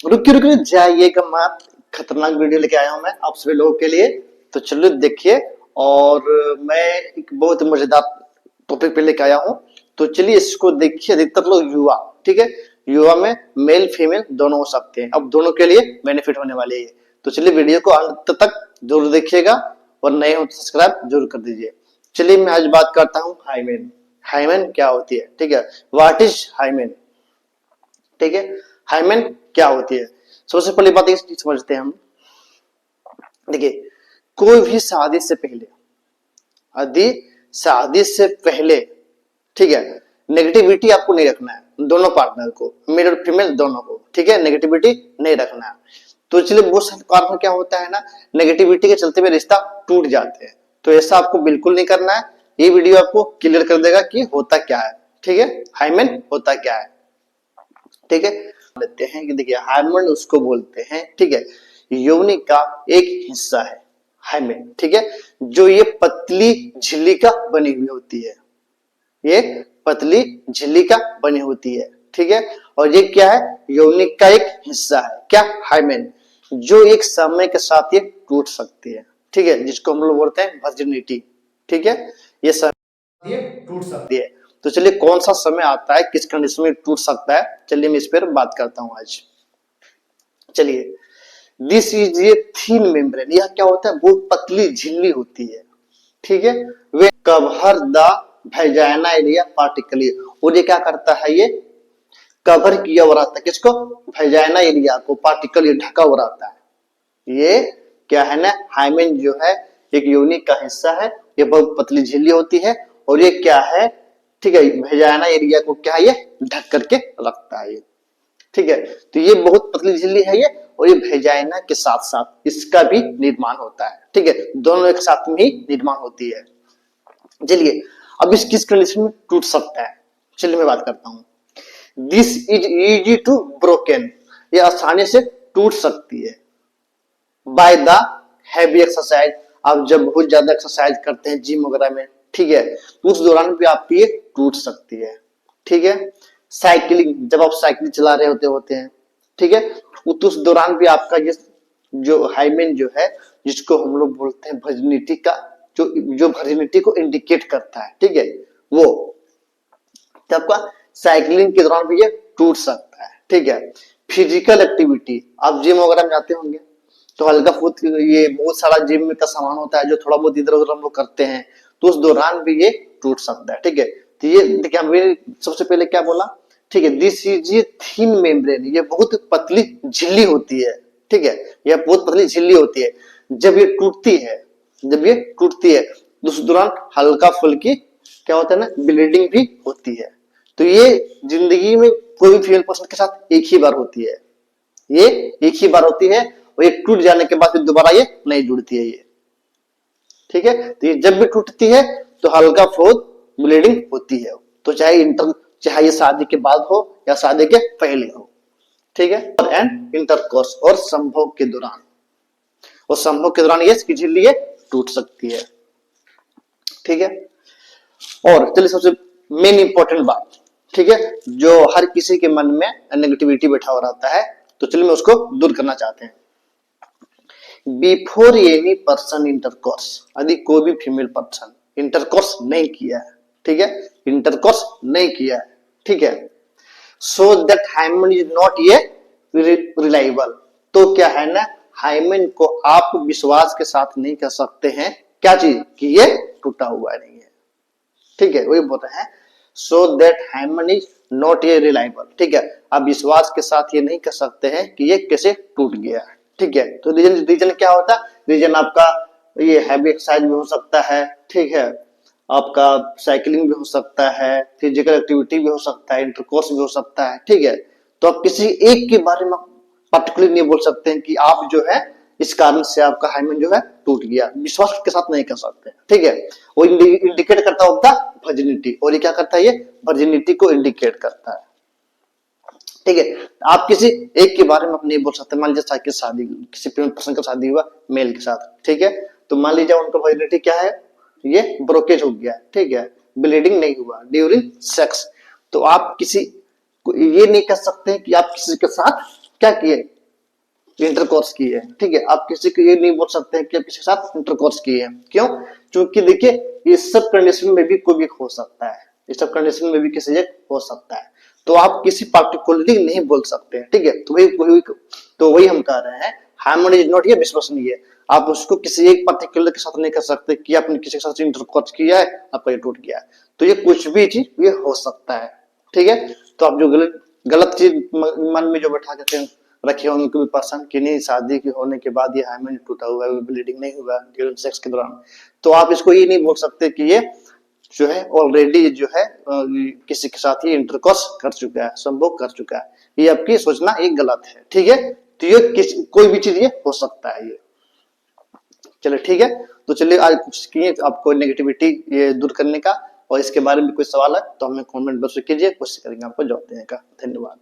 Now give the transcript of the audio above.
रुकिए रुकिए जाइएगा मत। खतरनाक वीडियो लेके आया हूं मैं आप सभी लोगों के लिए। तो चलो देखिए। और मैं एक बहुत मजेदार टॉपिक पे लेके आया हूं। तो चलिए इसको देखिए। अधिकतर लोग युवा, ठीक है, युवा में मेल फीमेल दोनों हो सकते हैं। अब दोनों के लिए बेनिफिट होने वाली है। तो चलिए वीडियो को अंत तक जरूर देखिएगा और नए हो तो सब्सक्राइब जरूर कर दीजिए। चलिए मैं आज बात करता हूँ हाइमेन। हाइमेन क्या होती है, ठीक है, व्हाट इज हाइमेन, ठीक है। हाइमेन क्या होती है, सबसे पहली बात ये समझते हैं हम। देखिए, कोई भी शादी से पहले, यदि शादी से पहले, ठीक है, नेगेटिविटी आपको नहीं रखना है दोनों पार्टनर को, मेल और फीमेल दोनों को, ठीक है, नेगेटिविटी नहीं रखना है। तो चलिए बहुत सारे कारण क्या होता है ना, नेगेटिविटी के चलते हुए रिश्ता टूट जाते हैं। तो ऐसा आपको बिल्कुल नहीं करना है। ये वीडियो आपको क्लियर कर देगा कि होता क्या है, ठीक है, हाइमेन होता क्या है, ठीक है। लेते हैं कि देखिए हाइमेन उसको बोलते हैं, ठीक है, योनि का एक हिस्सा है हाइमेन, ठीक है, जो ये पतली झिल्ली का बनी हुई होती है। ये पतली झिल्ली का बनी होती है, ठीक है। और ये क्या है, यौनिक का एक हिस्सा है, क्या, हाइमेन, जो एक समय के साथ ये टूट सकती है, ठीक है, जिसको हम लोग बोलते हैं वर्जिनिटी, ठीक है। ये समय ये टूट सकती है। तो चलिए कौन सा समय आता है, किस कंडीशन में टूट सकता है, चलिए मैं इस पर बात करता हूं आज। चलिए, दिस इज ये थीन मेम्ब्रेन, यह क्या होता है, बहुत पतली झिल्ली होती है, ठीक है। वे कवर द वेजाइना एरिया पार्टिकली, और ये क्या करता है, ये कवर किया हुआ रहता है किसको, वेजाइना एरिया को, पार्टिकल ये ढका हुआ रहता है। ये क्या है ना, हाइमेन जो है एक यूनिक का हिस्सा है। ये बहुत पतली झिल्ली होती है और ये क्या है, ठीक है, वेजाइना एरिया को क्या है, ये ढक करके रखता है ये, ठीक है। तो ये बहुत पतली झिल्ली है ये, और ये वेजाइना के साथ साथ इसका भी निर्माण होता है, ठीक है, दोनों एक साथ में ही निर्माण होती है। चलिए अब इस किस कंडीशन में टूट सकता है, चलिए मैं बात करता हूं। This is easy to broken, ये आसानी से टूट सकती है। बाय द हैवी एक्सरसाइज, आप जब बहुत ज्यादा एक्सरसाइज करते हैं जिम वगैरह में, ठीक है, तो उस दौरान भी आपकी ये टूट सकती है, ठीक है। साइकिलिंग, जब आप साइकिल चला रहे होते हैं, ठीक है, तो उस दौरान भी आपका ये जो हाइमेन जो है, जिसको हम लोग बोलते हैं वर्जिनिटी का, जो जो वर्जिनिटी को इंडिकेट करता है, ठीक है, वो तो आपका साइकिलिंग के दौरान भी ये टूट सकता है, ठीक है। फिजिकल एक्टिविटी, आप जिम वगैरह में जाते होंगे तो हल्का फुल्का ये बहुत सारा जिम में का सामान होता है जो थोड़ा बहुत इधर उधर हम लोग करते हैं, तो उस दौरान भी ये टूट सकता है, ठीक है। तो ये देखिए हमने सबसे पहले क्या बोला, ठीक है, दिस इज ये थीन मेम्ब्रेन, ये बहुत पतली झिल्ली होती है, ठीक है, यह बहुत पतली झिल्ली होती है। जब ये टूटती है, जब ये टूटती है तो उस दौरान हल्का फुल्की क्या होता है ना, ब्लीडिंग भी होती है। तो ये जिंदगी में कोई भी फीमेल पर्सन के साथ एक ही बार होती है, ये एक ही बार होती है, और ये टूट जाने के बाद फिर दोबारा ये नहीं जुड़ती है ये, ठीक है। तो ये जब भी टूटती है तो हल्का फुल्क ब्लीडिंग होती है। तो चाहे ये शादी के बाद हो या शादी के पहले हो, ठीक है। और एंड इंटरकोर्स, और संभोग के दौरान, और संभोग के दौरान ये इसकी झिल्ली ये टूट सकती है, ठीक है। और चलिए सबसे मेन इंपॉर्टेंट बात, ठीक है, जो हर किसी के मन में नेगेटिविटी बैठा हुआ रहता है, तो चलिए मैं उसको दूर करना चाहते हैं। बिफोर एनी पर्सन इंटरकोर्स, यदि कोई भी फीमेल पर्सन इंटरकोर्स नहीं किया है, ठीक है, इंटरकोर्स नहीं किया है, ठीक है, so that hymen is not ये रिलायबल, तो क्या है ना, हाइमेन को आप विश्वास के साथ नहीं कह सकते हैं क्या चीज, कि ये टूटा हुआ नहीं है, ठीक है, वही बोल रहे हैं, so that hymen is not ये रिलायबल, ठीक है, आप विश्वास के साथ ये नहीं कह सकते हैं कि ये कैसे टूट गया, ठीक है। तो रीजन रीजन क्या होता है, रीजन आपका ये हैवी एक्सरसाइज भी हो सकता है, ठीक है, आपका साइकिलिंग भी हो सकता है, फिजिकल एक्टिविटी भी हो सकता है, इंटरकोर्स भी हो सकता है, ठीक है। तो आप किसी एक के बारे में पर्टिकुलर नहीं बोल सकते हैं कि आप जो है इस कारण से आपका हाइमेन जो है टूट गया, विश्वास के साथ नहीं कर सकते, ठीक है। वो इंडिकेट करता होता वर्जिनिटी, और ये क्या करता है, ये वर्जिनिटी को इंडिकेट करता है, ठीक है। आप किसी एक के बारे में आप नहीं बोल सकते। मान लीजिए कि शादी, किसी पर्सन का शादी हुआ मेल के साथ, ठीक है, तो मान लीजिए उनका वर्जिनिटी क्या है, ये ब्रोकेज हो गया, ठीक है, ब्लीडिंग नहीं हुआ ड्यूरिंग सेक्स, तो आप किसी ये नहीं कह सकते कि आप किसी के साथ क्या किए, इंटरकोर्स की है। ठीक है, आप किसी को ये नहीं बोल सकते हैं कि आप किसी के साथ इंटरकोर्स किए हैं। क्यों? क्योंकि देखिए ये सब कंडीशन में भी कोई भी हो सकता है, ये सब कंडीशन में भी किसी एक हो सकता है। तो आप किसी पार्टिकुलरली नहीं बोल सकते हैं। ठीक है, तो वही हम कह रहे हैं, हार्मोनी इज नॉट ये विश्वसनीय। आप उसको किसी एक पर्टिकुलर के साथ नहीं कर सकते कि आपने किसी के साथ इंटरकोर्स किया है, आपका ये टूट गया है। तो ये कुछ भी चीज ये हो सकता है। ठीक है, तो आप जो गलत गलत चीज मन में जो बैठा के रखे होंगे कोई पर्सन कि नहीं शादी के होने के बाद ये हाइमेन टूटा हुआ है, ब्लीडिंग नहीं हुआ ड्यूरिंग सेक्स के दौरान, तो आप इसको ये नहीं बोल सकते कि ये जो है ऑलरेडी जो है किसी के साथ ही इंटरकोर्स कर चुका है, संभोग कर चुका है। ये आपकी सोचना एक गलत है। ठीक है, तो ये कोई भी चीज ये हो सकता है ये। चलिए ठीक है, तो चलिए आज कुछ किए आपको नेगेटिविटी ये दूर करने का, और इसके बारे में कोई सवाल है तो हमें कमेंट बॉक्स में कीजिए, कोशिश करेंगे आपको जवाब देने का। धन्यवाद।